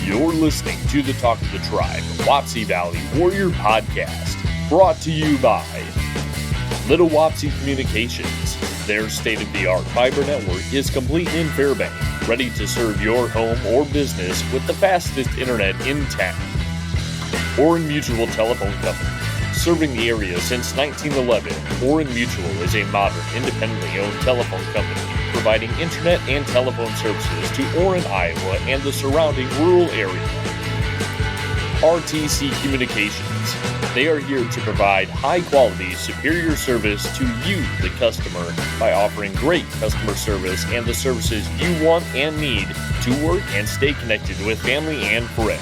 You're listening to the Talk of the Tribe, Wapsie Valley Warrior Podcast, brought to you by Little Wapsie Communications. Their state-of-the-art fiber network is complete in Fairbank, ready to serve your home or business with the fastest internet in town. Orin Mutual Telephone Company. Serving the area since 1911, Orin Mutual is a modern, independently owned telephone company providing internet and telephone services to Orin, Iowa, and the surrounding rural area. RTC Communications. They are here to provide high-quality, superior service to you, the customer, by offering great customer service and the services you want and need to work and stay connected with family and friends.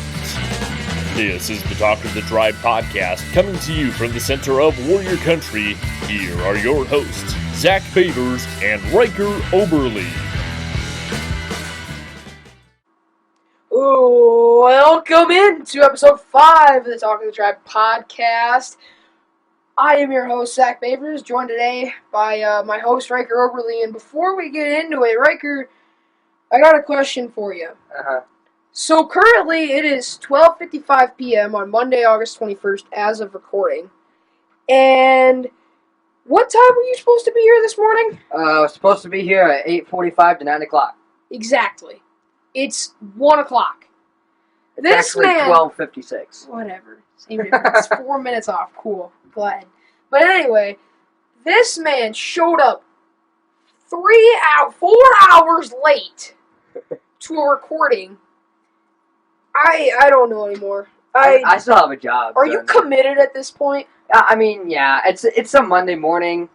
This is the Talk of the Tribe podcast, coming to you from the center of Warrior Country. Here are your hosts, Zach Favors and Riker Oberly. Welcome into episode 5 of the Talk of the Tribe podcast. I am your host, Zach Favors, joined today by my host, Riker Oberly. And before we get into it, Riker, I got a question for you. So currently it is 12:55 p.m. on Monday, August 21st, as of recording. And what time were you supposed to be here this morning? I was supposed to be here at 8:45 to 9 o'clock. Exactly. It's 1 o'clock. This Actually, man... 12:56. Whatever. Same difference. 4 minutes off. Cool. Glad. But anyway, this man showed up 4 hours late to a recording. I don't know anymore. I still have a job. Are you committed at this point? I mean, yeah. It's a Monday morning.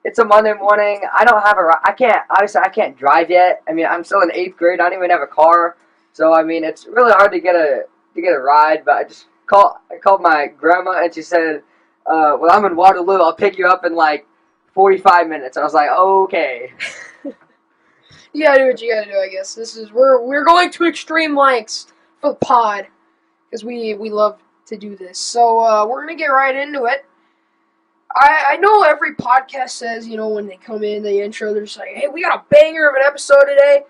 It's a Monday morning. I don't have I can't drive yet. I mean, I'm still in 8th grade. I don't even have a car. So I mean, it's really hard to get a ride. But I called my grandma and she said, "Well, I'm in Waterloo. I'll pick you up in like 45 minutes." I was like, "Okay." You gotta do what you gotta do, I guess. We're going to extreme lengths for the pod because we love to do this. So we're gonna get right into it. I know every podcast says, when they come in, the intro, they're just like, hey, we got a banger of an episode today.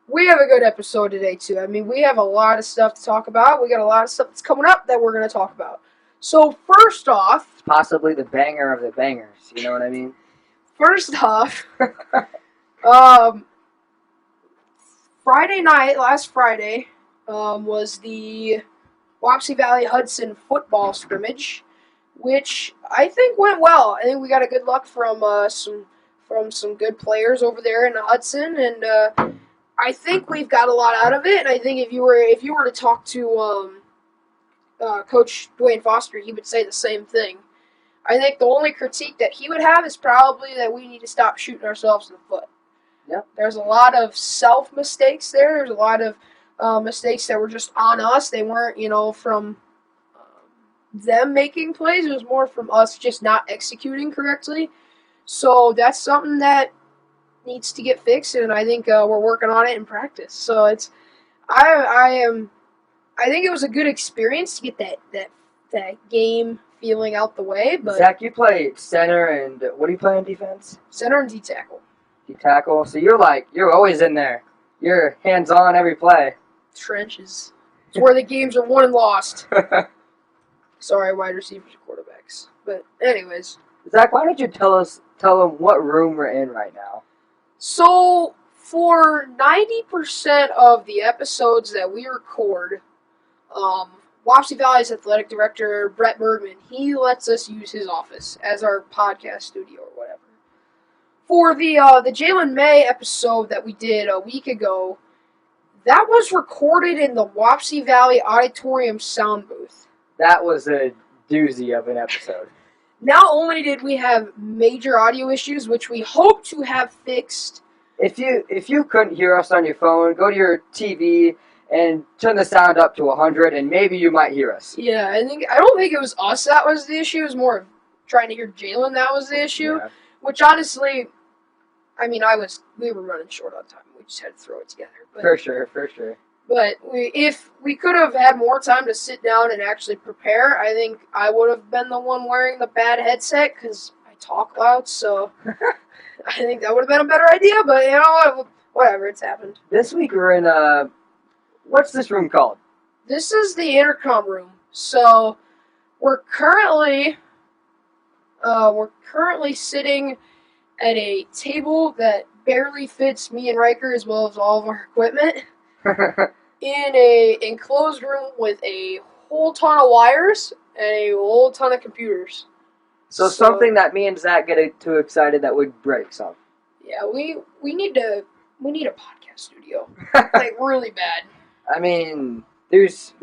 We have a good episode today, too. I mean, we have a lot of stuff to talk about. We got a lot of stuff that's coming up that we're going to talk about. So, first off... Possibly the banger of the bangers, you know what I mean? First off, last Friday, was the Wapsie Valley Hudson football scrimmage, which I think went well. I think we got a good luck from some good players over there in Hudson, and I think we've got a lot out of it. And I think if you were to talk to Coach Dwayne Foster, he would say the same thing. I think the only critique that he would have is probably that we need to stop shooting ourselves in the foot. Yep. There's a lot of self mistakes there. There's a lot of mistakes that were just on us. They weren't, from them making plays. It was more from us just not executing correctly. So that's something that needs to get fixed, and I think we're working on it in practice. So I think it was a good experience to get that game feeling out the way. But Zach, you play center, and what do you play in defense? Center and D-tackle. D-tackle. So you're always in there. You're hands-on every play. Trenches. It's where the games are won and lost. Sorry, wide receivers and quarterbacks. But anyways. Zach, why don't you tell them what room we're in right now? So, for 90% of the episodes that we record, Wapsie Valley's athletic director, Brett Bergman, he lets us use his office as our podcast studio or whatever. For the Jalen May episode that we did a week ago, that was recorded in the Wapsie Valley Auditorium sound booth. That was a doozy of an episode. Not only did we have major audio issues, which we hope to have fixed. If you couldn't hear us on your phone, go to your TV and turn the sound up to 100, and maybe you might hear us. Yeah, I don't think it was us that was the issue. It was more of trying to hear Jalen that was the issue. Yeah. Which honestly, I mean, we were running short on time. We just had to throw it together. But, for sure. But if we could have had more time to sit down and actually prepare, I think I would have been the one wearing the bad headset because I talk loud, so I think that would have been a better idea, but whatever, it's happened. This week we're in, what's this room called? This is the intercom room. So we're currently sitting at a table that barely fits me and Riker as well as all of our equipment in a enclosed room with a whole ton of wires and a whole ton of computers. So something that me and Zach get too excited that would break something. Yeah, we need a podcast studio, like really bad. I mean, there's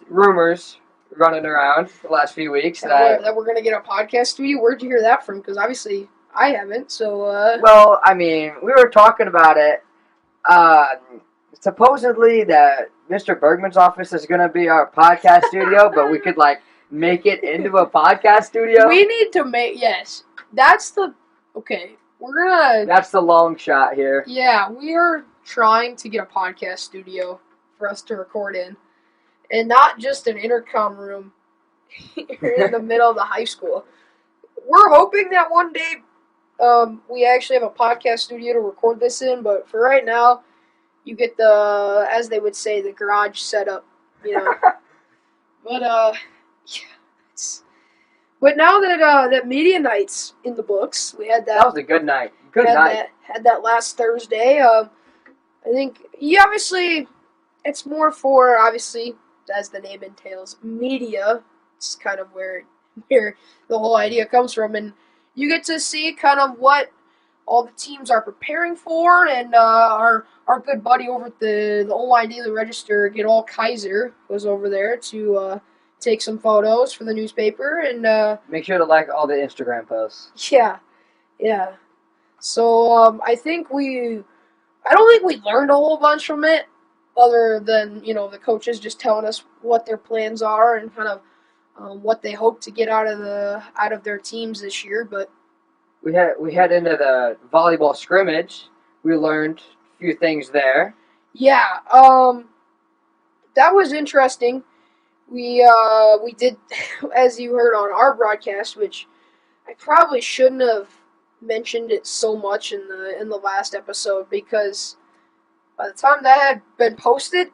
rumors running around the last few weeks that we're gonna get a podcast studio. Where'd you hear that from? Because obviously I haven't. So well, I mean, we were talking about it. Supposedly that Mr. Bergman's office is gonna be our podcast studio, but we could like make it into a podcast studio. We need to make That's the We're gonna. That's the long shot here. Yeah, we are trying to get a podcast studio for us to record in, and not just an intercom room in the middle of the high school. We're hoping that one day we actually have a podcast studio to record this in, but for right now, you get the, as they would say, the garage setup, you know. But yeah, but now that media night's in the books, we had that. That was a good night. Good night. Had that last Thursday. I think obviously it's more for, obviously, as the name entails, media. It's kind of where the whole idea comes from, and you get to see kind of what all the teams are preparing for, and our good buddy over at the O-Line Daily Register, Get-All Kaiser, was over there to take some photos for the newspaper, and make sure to like all the Instagram posts. Yeah. So I don't think we learned a whole bunch from it, other than the coaches just telling us what their plans are and kind of what they hope to get out of their teams this year. But we head into the volleyball scrimmage. We learned a few things there. Yeah, that was interesting. We did, as you heard on our broadcast, which I probably shouldn't have mentioned it so much in the last episode, because by the time that had been posted,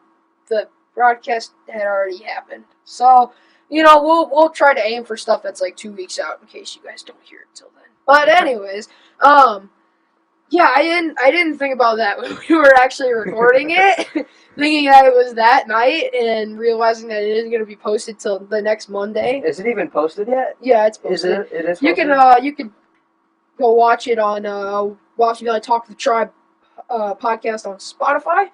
the broadcast had already happened. So we'll try to aim for stuff that's like 2 weeks out in case you guys don't hear it till then. But anyways, yeah, I didn't think about that when we were actually recording it, thinking that it was that night and realizing that it isn't going to be posted till the next Monday. Is it even posted yet? Yeah, it's posted. It is posted? You can go watch it on Wapsie Valley Talk of the Tribe podcast on Spotify,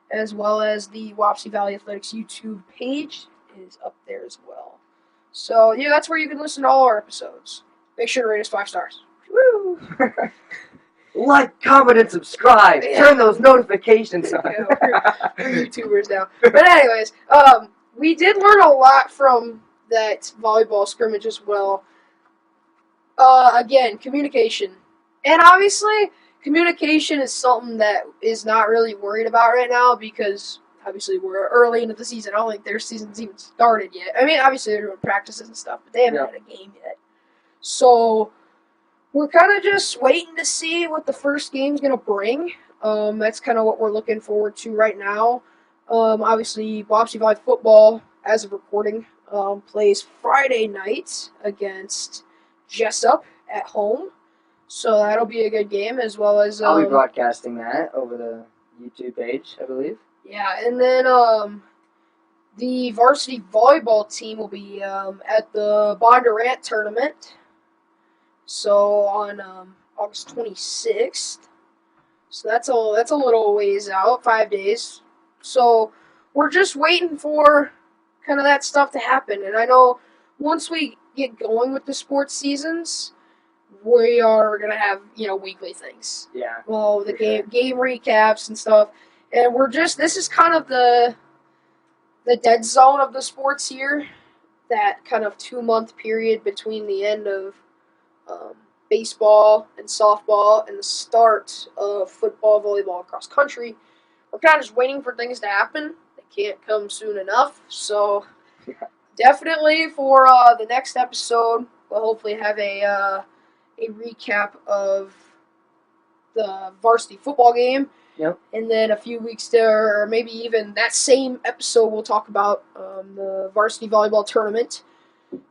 as well as the Wapsie Valley Athletics YouTube page is up there as well. So yeah, that's where you can listen to all our episodes. Make sure to rate us 5 stars. Woo! Like, comment, and subscribe. Yeah. Turn those notifications on. Yeah, we're YouTubers now. But anyways, we did learn a lot from that volleyball scrimmage as well. Again, communication. And obviously, communication is something that is not really worried about right now, because obviously we're early into the season. I don't think their season's even started yet. I mean, obviously they're doing practices and stuff, but they haven't had a game yet. So we're kind of just waiting to see what the first game's going to bring. That's kind of what we're looking forward to right now. Obviously, Wapsie Valley football, as of recording, plays Friday night against Jessup at home. So that'll be a good game, as well as... I'll be broadcasting that over the YouTube page, I believe. Yeah, and then the varsity volleyball team will be at the Bondurant tournament. So on August 26th. So that's a little ways out, 5 days. So we're just waiting for kind of that stuff to happen. And I know once we get going with the sports seasons, we are gonna have weekly things. Yeah. Well, the game recaps and stuff, and this is kind of the dead zone of the sports year. That kind of 2-month period between the end of baseball and softball and the start of football, volleyball, cross country. We're kind of just waiting for things to happen. They can't come soon enough. So definitely for the next episode, we'll hopefully have a recap of the varsity football game. Yep. And then a few weeks there, or maybe even that same episode, we'll talk about the varsity volleyball tournament.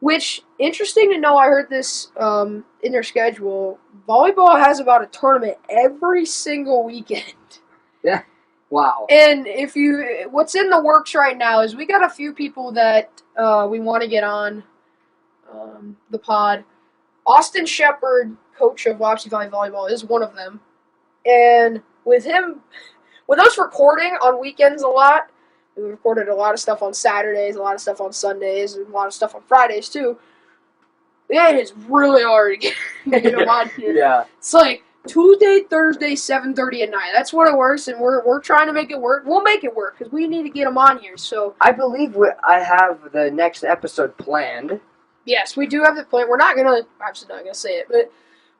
Which, interesting to know, I heard this in their schedule. Volleyball has about a tournament every single weekend. Yeah. Wow. And what's in the works right now is we got a few people that we want to get on the pod. Austin Shepard, coach of Wapsie Valley Volleyball, is one of them. And with us recording on weekends a lot, we recorded a lot of stuff on Saturdays, a lot of stuff on Sundays, and a lot of stuff on Fridays too. Yeah, it is really hard to get them on here. Yeah. It's like Tuesday, Thursday, 7:30 at night. That's what it works, and we're trying to make it work. We'll make it work because we need to get them on here. So I believe I have the next episode planned. Yes, we do have it planned. I'm actually not gonna say it, but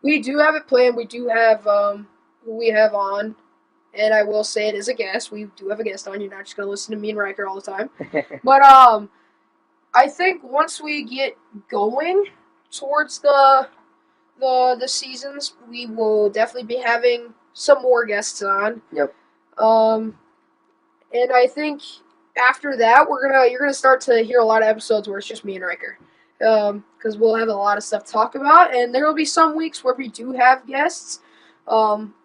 we do have it planned. We do have who we have on. And I will say it as a guest. We do have a guest on. You're not just going to listen to me and Riker all the time. But I think once we get going towards the seasons, we will definitely be having some more guests on. Yep. And I think after that, you're gonna start to hear a lot of episodes where it's just me and Riker. Because we'll have a lot of stuff to talk about, and there will be some weeks where we do have guests.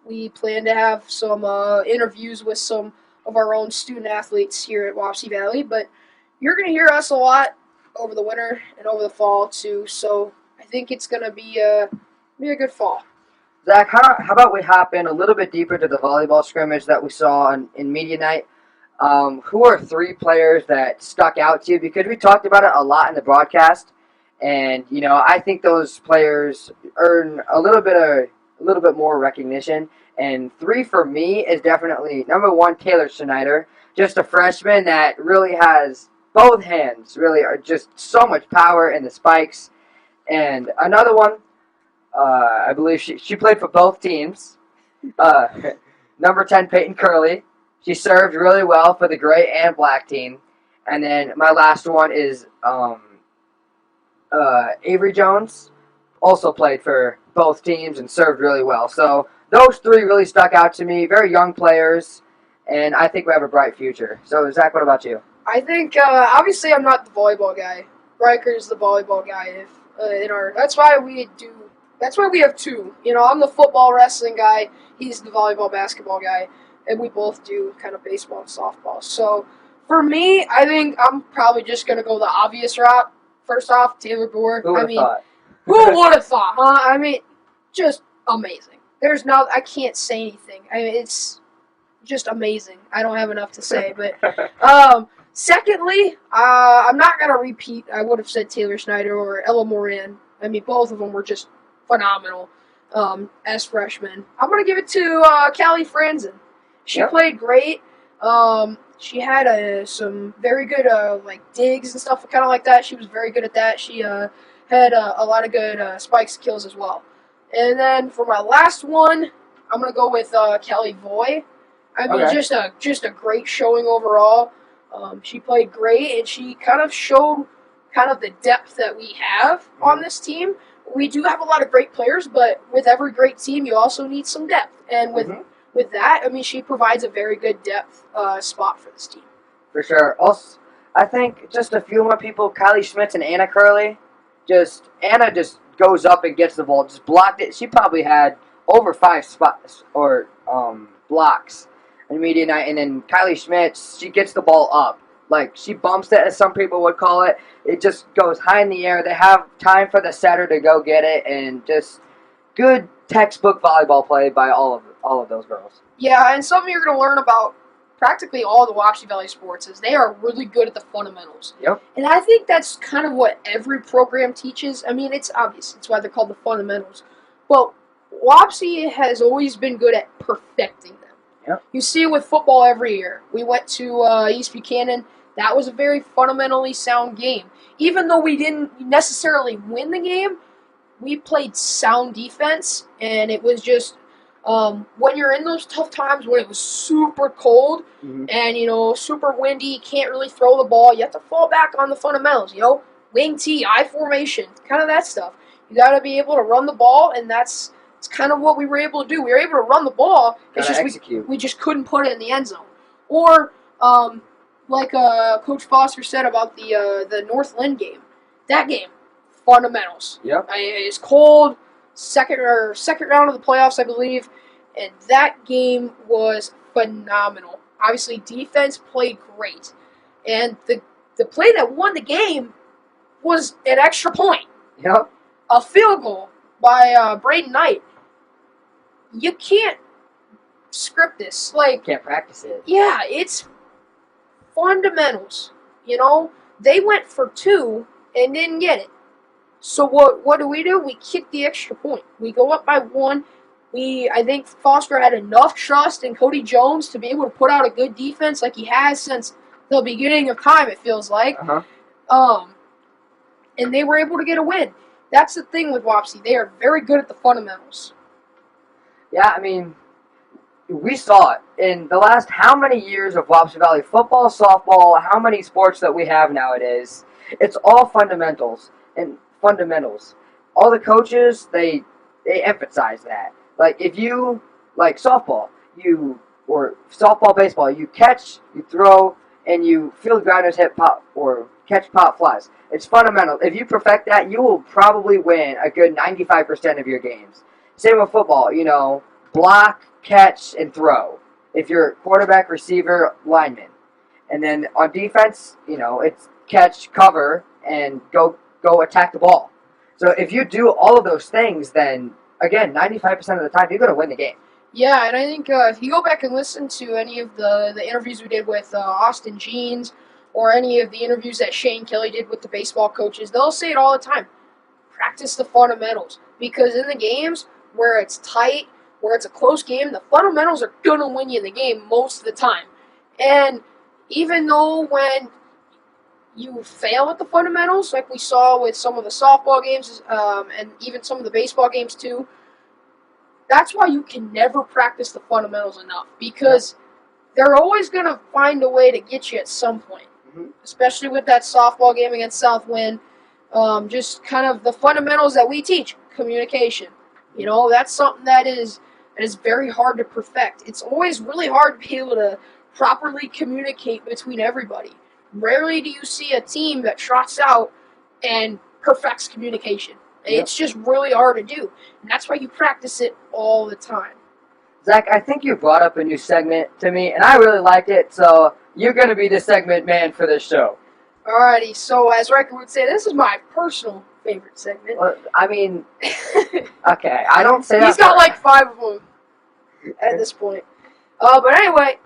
We plan to have some interviews with some of our own student athletes here at Wapsie Valley, but you're going to hear us a lot over the winter and over the fall too, so I think it's going to be a good fall. Zach, how about we hop in a little bit deeper to the volleyball scrimmage that we saw in media night? Who are 3 players that stuck out to you? Because we talked about it a lot in the broadcast, and I think those players earn a little bit more recognition. And 3 for me is definitely number 1, Taylor Schneider, just a freshman that really has both hands, really are just so much power in the spikes. And another one, I believe she played for both teams. Number 10, Peyton Curley. She served really well for the gray and black team. And then my last one is Avery Jones. Also played for both teams and served really well. So those 3 really stuck out to me. Very young players, and I think we have a bright future. So Zach, what about you? I think obviously I'm not the volleyball guy. Riker's the volleyball guy. That's why we have 2. I'm the football wrestling guy. He's the volleyball basketball guy, and we both do kind of baseball and softball. So for me, I think I'm probably just gonna go the obvious route. First off, Taylor Boer. Who would have thought? Who would have thought, huh? I mean, just amazing. I can't say anything. I mean, it's just amazing. I don't have enough to say. But secondly, I'm not going to repeat. I would have said Taylor Schneider or Ella Moran. I mean, both of them were just phenomenal as freshmen. I'm going to give it to Callie Franzen. She played great. She had some very good digs and stuff kind of like that. She was very good at that. She had a lot of good spike skills as well. And then for my last one, I'm going to go with Kelly Voy. I mean, just a great showing overall. She played great, and she kind of showed the depth that we have on this team. We do have a lot of great players, but with every great team, you also need some depth. And with that, I mean, she provides a very good depth spot for this team. For sure. Also, I think just a few more people, Kylie Schmitz and Anna Curley. Anna just goes up and gets the ball, just blocked it. She probably had over 5 spots or blocks in media night, and then Kylie Schmitz, she gets the ball up. Like, she bumps it, as some people would call it. It just goes high in the air. They have time for the setter to go get it, and just good textbook volleyball play by all of those girls. Yeah, and something you're going to learn about practically all the Wapsie Valley sports is they are really good at the fundamentals. Yep. And I think that's kind of what every program teaches. I mean, it's obvious. It's why they're called the fundamentals. But Wapsie has always been good at perfecting them. Yep. You see it with football every year. We went to East Buchanan. That was a very fundamentally sound game. Even though we didn't necessarily win the game, we played sound defense, and it was just when you're in those tough times when it was super cold and, super windy, you can't really throw the ball, you have to fall back on the fundamentals, wing T, I formation, kind of that stuff. You got to be able to run the ball, and that's it's kind of what we were able to do. We were able to run the ball. It's just execute. we just couldn't put it in the end zone. Or like Coach Foster said about the Northland game. That game, fundamentals. Yep. It's cold. Second round of the playoffs, I believe, and that game was phenomenal. Obviously, defense played great, and the play that won the game was an extra point. Yep. A field goal by Braden Knight. You can't script this. Can't practice it. Yeah, it's fundamentals. They went for 2 and didn't get it. So what do? We kick the extra point. We go up by 1. I think Foster had enough trust in Cody Jones to be able to put out a good defense like he has since the beginning of time, it feels like. Uh-huh. And they were able to get a win. That's the thing with Wapsie. They are very good at the fundamentals. Yeah, I mean, we saw it in the last how many years of Wapsie Valley football, softball, how many sports that we have nowadays. It's all fundamentals. And fundamentals. All the coaches, they emphasize that. Like, if you, like softball, or softball, baseball, you catch, you throw, and you field grounders, hit pop, or catch pop flies. It's fundamental. If you perfect that, you will probably win a good 95% of your games. Same with football, block, catch, and throw. If you're quarterback, receiver, lineman. And then on defense, it's catch, cover, and go attack the ball. So if you do all of those things, then, again, 95% of the time, you're going to win the game. Yeah, and I think if you go back and listen to any of the interviews we did with Austin Jeans or any of the interviews that Shane Kelly did with the baseball coaches, they'll say it all the time. Practice the fundamentals. Because in the games where it's tight, where it's a close game, the fundamentals are going to win you the game most of the time. And even though when you fail at the fundamentals, like we saw with some of the softball games and even some of the baseball games too, that's why you can never practice the fundamentals enough, because they're always going to find a way to get you at some point, especially with that softball game against Southwind. Just kind of the fundamentals that we teach, communication. That's something that is very hard to perfect. It's always really hard to be able to properly communicate between everybody. Rarely do you see a team that trots out and perfects communication. It's just really hard to do. And that's why you practice it all the time. Zach, I think you brought up a new segment to me, and I really liked it, so you're going to be the segment man for this show. Alrighty, so as Riker would say, this is my personal favorite segment. Well, I mean, okay, I don't say that. He's got like 5 of them at this point. But anyway,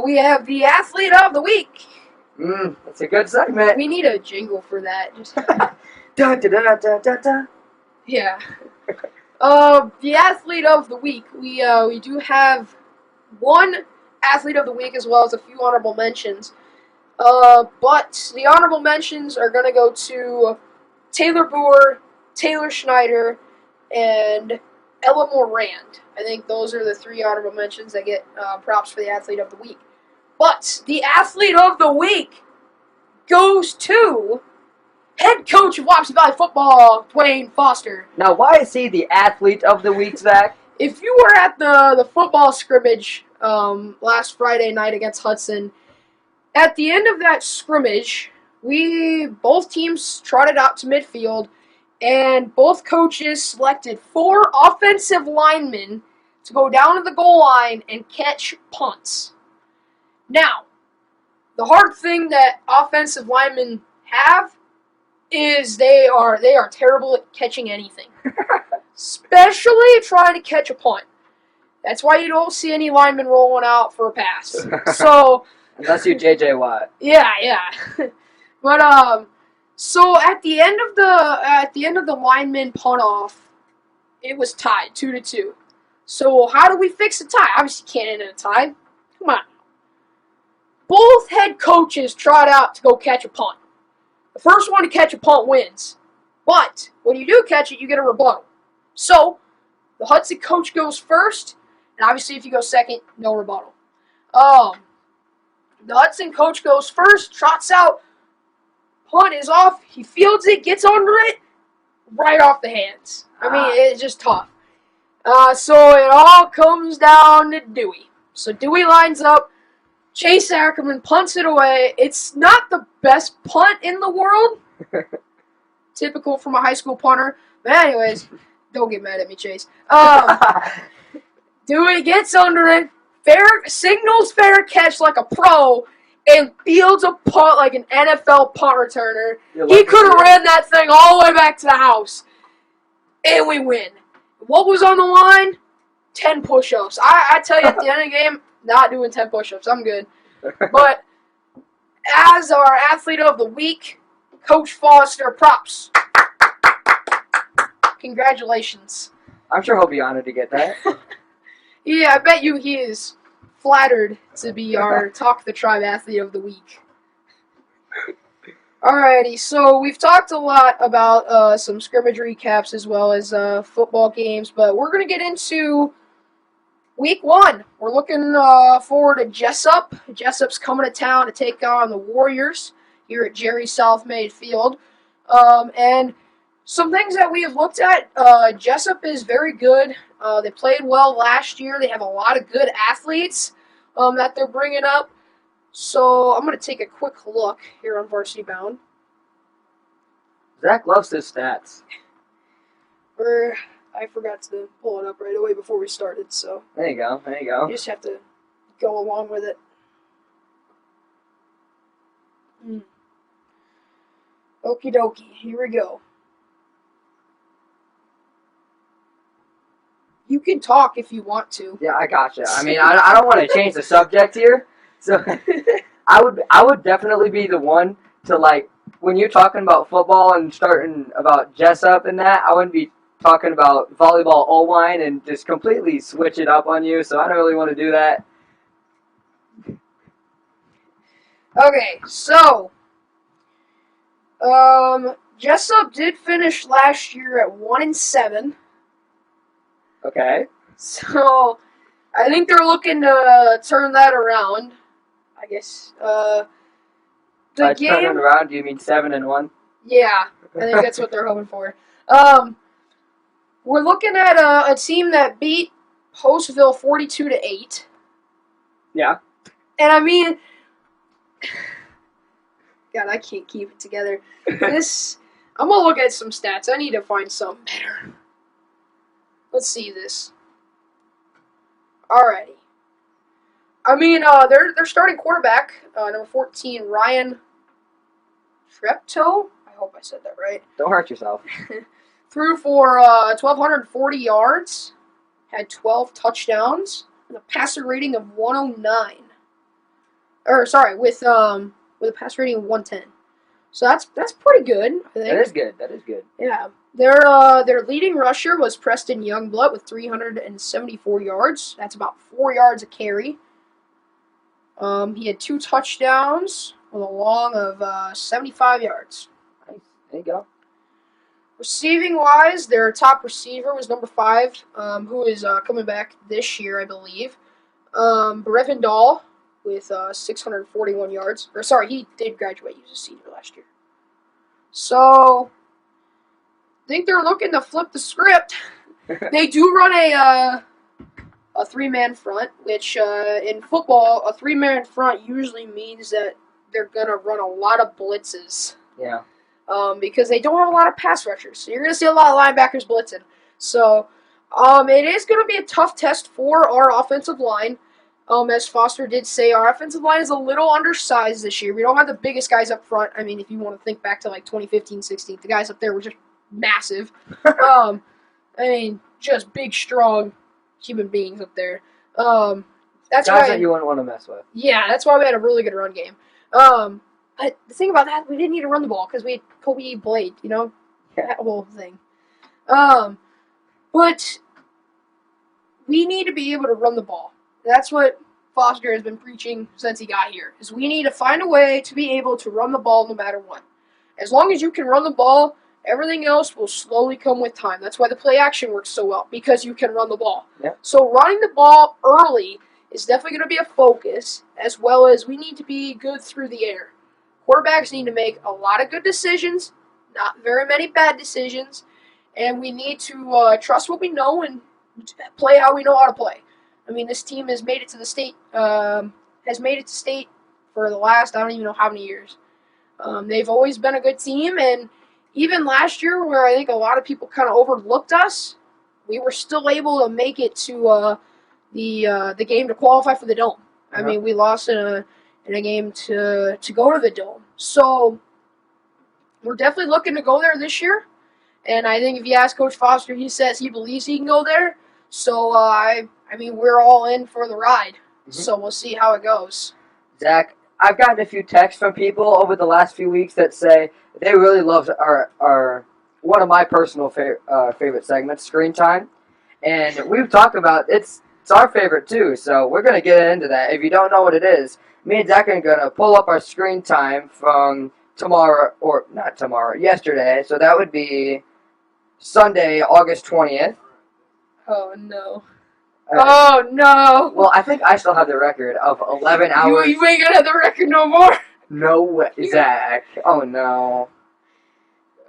we have the Athlete of the Week. That's a good segment. We need a jingle for that. Just da, da, da, da, da, da. Yeah. The Athlete of the Week. We do have one Athlete of the Week as well as a few honorable mentions. But the honorable mentions are going to go to Taylor Boer, Taylor Schneider, and Ella Morand. I think those are the 3 honorable mentions that get props for the Athlete of the Week. But the Athlete of the Week goes to head coach of Wapsie Valley football, Dwayne Foster. Now, why is he the Athlete of the Week, Zach? If you were at the football scrimmage last Friday night against Hudson, at the end of that scrimmage, both teams trotted out to midfield, and both coaches selected 4 offensive linemen to go down to the goal line and catch punts. Now, the hard thing that offensive linemen have is they are terrible at catching anything, especially trying to catch a punt. That's why you don't see any linemen rolling out for a pass. So, unless you're J.J. Watt. Yeah. But so at the end of the lineman punt off, it was tied 2-2. So how do we fix a tie? Obviously, can't end in a tie. Come on. Both head coaches trot out to go catch a punt. The first one to catch a punt wins. But when you do catch it, you get a rebuttal. So the Hudson coach goes first, and obviously if you go second, no rebuttal. The Hudson coach goes first, trots out, punt is off, he fields it, gets under it, right off the hands. I mean, it's just tough. So it all comes down to Dewey. So Dewey lines up. Chase Ackerman punts it away. It's not the best punt in the world. Typical from a high school punter. But anyways, don't get mad at me, Chase. Dewey gets under it. Signals fair catch like a pro. And fields a punt like an NFL punt returner. He could have ran that thing all the way back to the house. And we win. What was on the line? 10 push-ups. I tell you, at the end of the game, not doing 10 push-ups. I'm good. But as our athlete of the week, Coach Foster, props. Congratulations. I'm sure he'll be honored to get that. Yeah, I bet you he is flattered to be our Talk the Tribe athlete of the week. Alrighty, so we've talked a lot about some scrimmage recaps as well as football games, but we're going to get into week 1. We're looking forward to Jessup. Jessup's coming to town to take on the Warriors here at Jerry Southmaid Field. And some things that we have looked at, Jessup is very good. They played well last year. They have a lot of good athletes that they're bringing up. So I'm going to take a quick look here on Varsity Bound. Zach loves his stats. I forgot to pull it up right away before we started, so There you go. you just have to go along with it. Okie dokie, here we go. You can talk if you want to. Yeah, I gotcha. I mean, I don't want to change the subject here, so I would definitely be the one to, like, when you're talking about football and starting about Jessup and that, I wouldn't be talking about volleyball O-line and just completely switch it up on you, so I don't really want to do that. Okay, so Jessup did finish last year at 1-7. Okay. So I think they're looking to turn that around. I guess the Turn game. it around, do you mean 7-1? Yeah, I think that's what they're hoping for. We're looking at a team that beat Postville 42-8. Yeah. And I mean, God, I can't keep it together. I'm gonna look at some stats. I need to find something better. Let's see this. Alrighty. I mean, they're starting quarterback, number 14, Ryan Treptow. I hope I said that right. Don't hurt yourself. Threw for 1,240 yards, had 12 touchdowns, and a passer rating of 109. With a passer rating of 110. So that's pretty good, I think. That is good. Yeah. Their leading rusher was Preston Youngblood with 374 yards. That's about 4 yards a carry. He had 2 touchdowns with a long of 75 yards. Nice. There you go. Receiving wise, their top receiver was number 5, who is coming back this year, I believe. Brevin Dahl with 641 yards. He did graduate. He was a senior last year. So I think they're looking to flip the script. They do run a 3-man front, which in football, a 3-man front usually means that they're going to run a lot of blitzes. Yeah. Because they don't have a lot of pass rushers. So you're going to see a lot of linebackers blitzing. So it is going to be a tough test for our offensive line. As Foster did say, our offensive line is a little undersized this year. We don't have the biggest guys up front. I mean, if you want to think back to like 2015-16, the guys up there were just massive. Just big, strong human beings up there. That's guys why that you wouldn't want to mess with. Yeah, that's why we had a really good run game. But the thing about that, we didn't need to run the ball because we had Kobe Blade, that whole thing. But we need to be able to run the ball. That's what Foster has been preaching since he got here, is we need to find a way to be able to run the ball no matter what. As long as you can run the ball, everything else will slowly come with time. That's why the play action works so well, because you can run the ball. Yep. So running the ball early is definitely going to be a focus, as well as we need to be good through the air. Quarterbacks need to make a lot of good decisions, not very many bad decisions, and we need to trust what we know and play how we know how to play. I mean, this team has made it to the state. Has made it to state for the last, I don't even know how many years. They've always been a good team, and even last year, where I think a lot of people kind of overlooked us, we were still able to make it to the game to qualify for the Dome. I mean, we lost in a game to go to the Dome. So we're definitely looking to go there this year. And I think if you ask Coach Foster, he says he believes he can go there. So I mean, we're all in for the ride. Mm-hmm. So we'll see how it goes. Zach, I've gotten a few texts from people over the last few weeks that say they really love our one of my personal favorite segments, Screen Time. And we've talked about it's our favorite too, so we're going to get into that. If you don't know what it is, me and Zach are going to pull up our Screen Time from yesterday. So that would be Sunday, August 20th. Oh, no. Oh, no. Well, I think I still have the record of 11 hours. You ain't going to have the record no more. No way, Zach. Oh, no.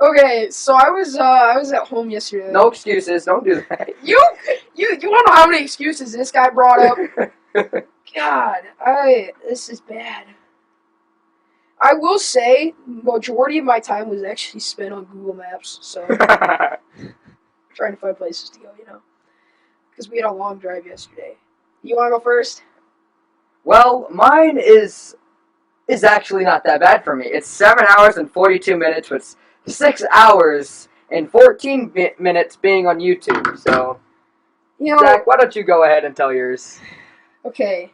Okay, so I was at home yesterday. No excuses. Don't do that. You want to know how many excuses this guy brought up? God, this is bad. I will say, majority of my time was actually spent on Google Maps, so trying to find places to go, because we had a long drive yesterday. You want to go first? Well, mine is actually not that bad for me. It's 7 hours and 42 minutes with 6 hours and 14 minutes being on YouTube. So, Zach, why don't you go ahead and tell yours? Okay.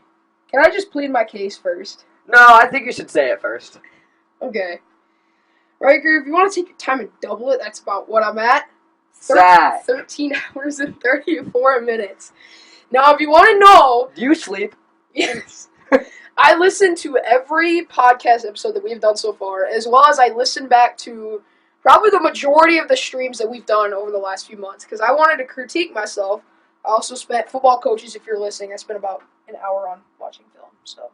Can I just plead my case first? No, I think you should say it first. Okay. Riker, if you want to take your time and double it, that's about what I'm at. Zach. 13 hours and 34 minutes. Now, if you want to know... Do you sleep? Yes. I listen to every podcast episode that we've done so far, as well as I listen back to probably the majority of the streams that we've done over the last few months, because I wanted to critique myself. I also spent, football coaches, if you're listening, I spent about an hour on watching film, so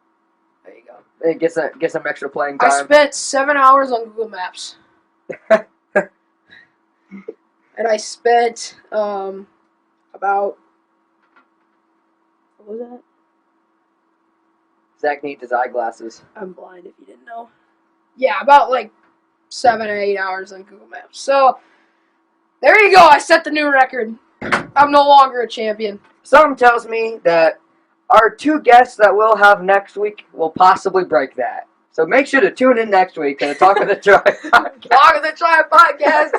there you go. Hey, get some extra playing time. I spent 7 hours on Google Maps. And I spent about, what was that? Zach needs his eyeglasses. I'm blind if you didn't know. Yeah, about 7 or 8 hours on Google Maps. So, there you go. I set the new record. I'm no longer a champion. Something tells me that our two guests that we'll have next week will possibly break that. So make sure to tune in next week to the Talk of the Tribe podcast. Talk of the Tribe podcast.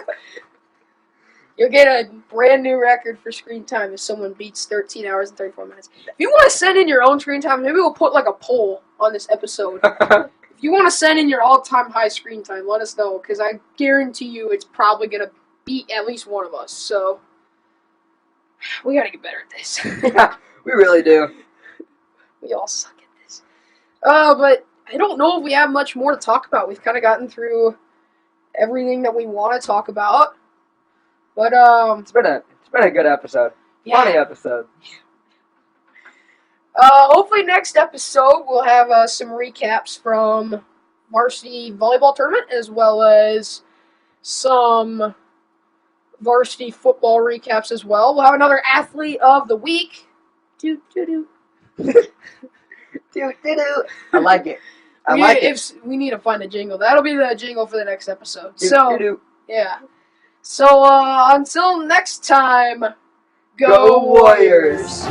You'll get a brand new record for screen time if someone beats 13 hours and 34 minutes. If you want to send in your own screen time, maybe we'll put a poll on this episode. If you want to send in your all-time high screen time, let us know, because I guarantee you it's probably going to beat at least one of us. So, we got to get better at this. Yeah, we really do. We all suck at this. But I don't know if we have much more to talk about. We've kind of gotten through everything that we want to talk about. But it's been a good episode. Yeah. Funny episode. Hopefully next episode we'll have some recaps from varsity volleyball tournament, as well as some varsity football recaps as well. We'll have another athlete of the week. Do. I like it. I like it. We need to find a jingle. That'll be the jingle for the next episode. Yeah. So, until next time, go Warriors!